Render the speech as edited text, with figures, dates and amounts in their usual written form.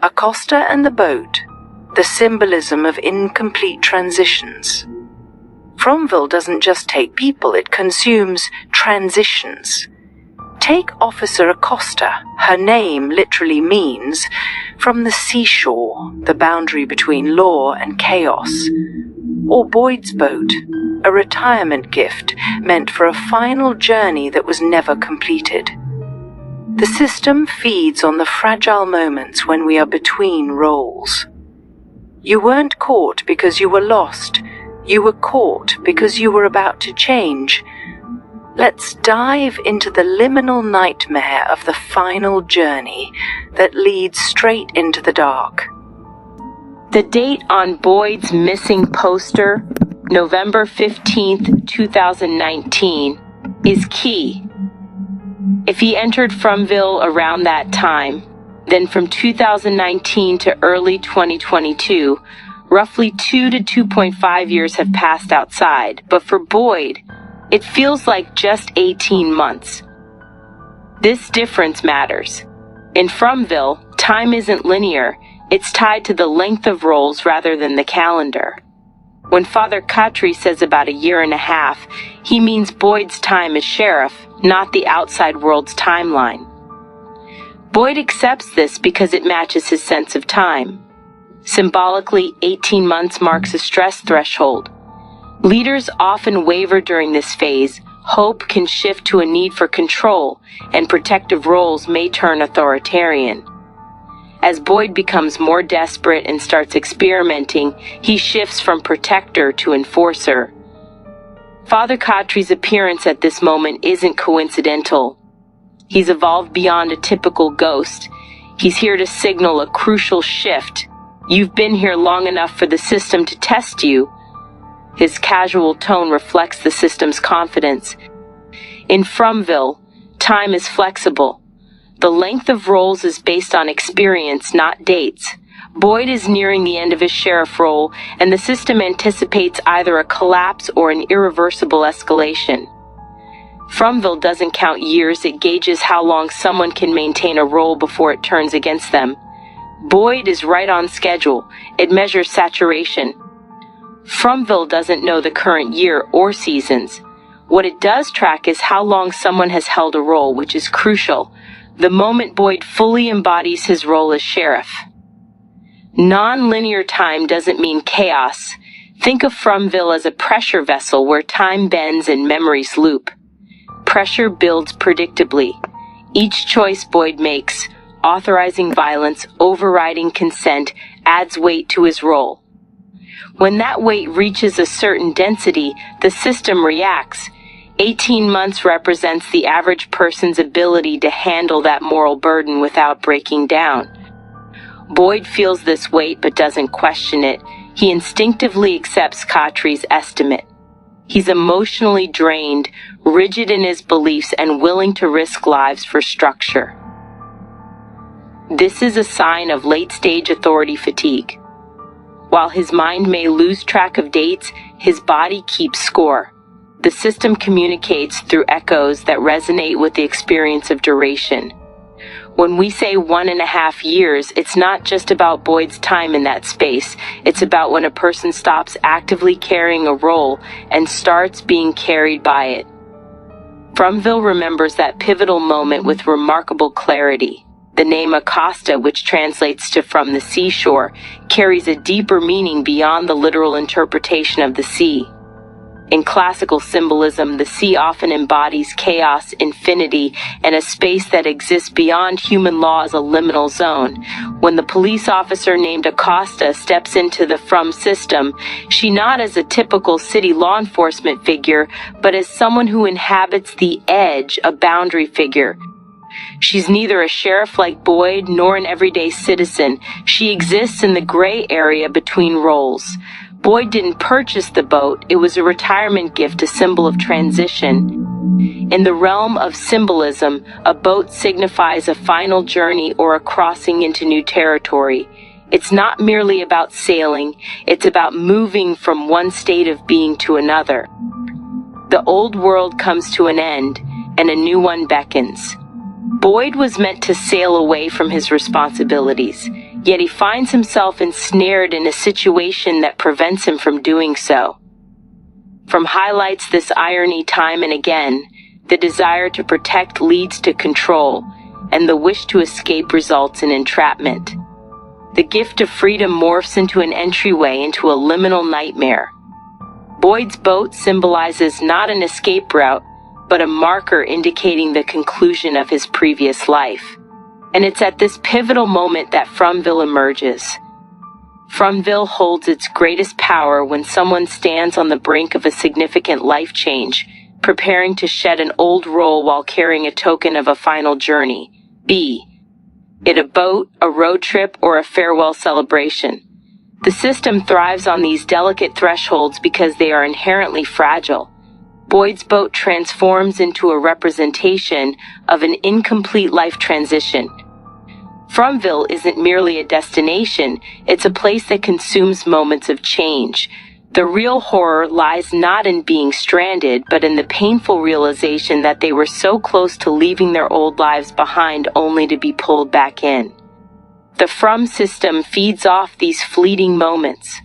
Acosta and the boat, the symbolism of incomplete transitions. Fromville doesn't just take people, it consumes transitions. Take Officer Acosta. Her name literally means from the seashore, the boundary between law and chaos. Or Boyd's boat, a retirement gift meant for a final journey that was never completed. The system feeds on the fragile moments when we are between roles. You weren't caught because you were lost. You were caught because you were about to change. Let's dive into the liminal nightmare of the final journey that leads straight into the dark. The date on Boyd's missing poster, November 15th, 2019, is key. If he entered Fromville around that time, then from 2019 to early 2022, roughly 2 to 2.5 years have passed outside. But for Boyd, it feels like just 18 months. This difference matters. In Fromville, time isn't linear. It's tied to the length of rolls rather than the calendar. When Father Katri says about a year and a half, he means Boyd's time as sheriff, not the outside world's timeline. Boyd accepts this because it matches his sense of time. Symbolically, 18 months marks a stress threshold. Leaders often waver during this phase. Hope can shift to a need for control, and protective roles may turn authoritarian. As Boyd becomes more desperate and starts experimenting, he shifts from protector to enforcer. Father Katri's appearance at this moment isn't coincidental. He's evolved beyond a typical ghost. He's here to signal a crucial shift. You've been here long enough for the system to test you. His casual tone reflects the system's confidence. In Fromville, time is flexible. The length of rolls is based on experience, not dates. Boyd is nearing the end of his sheriff role, and the system anticipates either a collapse or an irreversible escalation. Fromville doesn't count years, it gauges how long someone can maintain a role before it turns against them. Boyd is right on schedule. It measures saturation. Fromville doesn't know the current year or seasons. What it does track is how long someone has held a role, which is crucial. The moment Boyd fully embodies his role as sheriff. Non-linear time doesn't mean chaos. Think of Fromville as a pressure vessel where time bends and memories loop. Pressure builds predictably. Each choice Boyd makes, authorizing violence, overriding consent, adds weight to his role. When that weight reaches a certain density, the system reacts. 18 months represents the average person's ability to handle that moral burden without breaking down. Boyd feels this weight but doesn't question it. He instinctively accepts Katri's estimate. He's emotionally drained, rigid in his beliefs, and willing to risk lives for structure. This is a sign of late-stage authority fatigue. While his mind may lose track of dates, his body keeps score. The system communicates through echoes that resonate with the experience of duration. When we say 1.5 years, it's not just about Boyd's time in that space. It's about when a person stops actively carrying a role and starts being carried by it. Fromville remembers that pivotal moment with remarkable clarity. The name Acosta, which translates to from the seashore, carries a deeper meaning beyond the literal interpretation of the sea. In classical symbolism, the sea often embodies chaos, infinity, and a space that exists beyond human law as a liminal zone. When the police officer named Acosta steps into the From system, she not as a typical city law enforcement figure, but as someone who inhabits the edge, a boundary figure. She's neither a sheriff like Boyd nor an everyday citizen. She exists in the gray area between roles. Boyd didn't purchase the boat. It was a retirement gift, a symbol of transition. In the realm of symbolism, a boat signifies a final journey or a crossing into new territory. It's not merely about sailing. It's about moving from one state of being to another. The old world comes to an end, and a new one beckons. Boyd was meant to sail away from his responsibilities. yet he finds himself ensnared in a situation that prevents him from doing so. Fromm highlights this irony time and again. The desire to protect leads to control, and the wish to escape results in entrapment. The gift of freedom morphs into an entryway into a liminal nightmare. Boyd's boat symbolizes not an escape route, but a marker indicating the conclusion of his previous life. And it's at this pivotal moment that Fromville emerges. Fromville holds its greatest power when someone stands on the brink of a significant life change, preparing to shed an old role while carrying a token of a final journey. Be it a boat, a road trip, or a farewell celebration. The system thrives on these delicate thresholds because they are inherently fragile. Boyd's boat transforms into a representation of an incomplete life transition. Fromville isn't merely a destination, it's a place that consumes moments of change. The real horror lies not in being stranded, but in the painful realization that they were so close to leaving their old lives behind only to be pulled back in. The Fromm system feeds off these fleeting moments.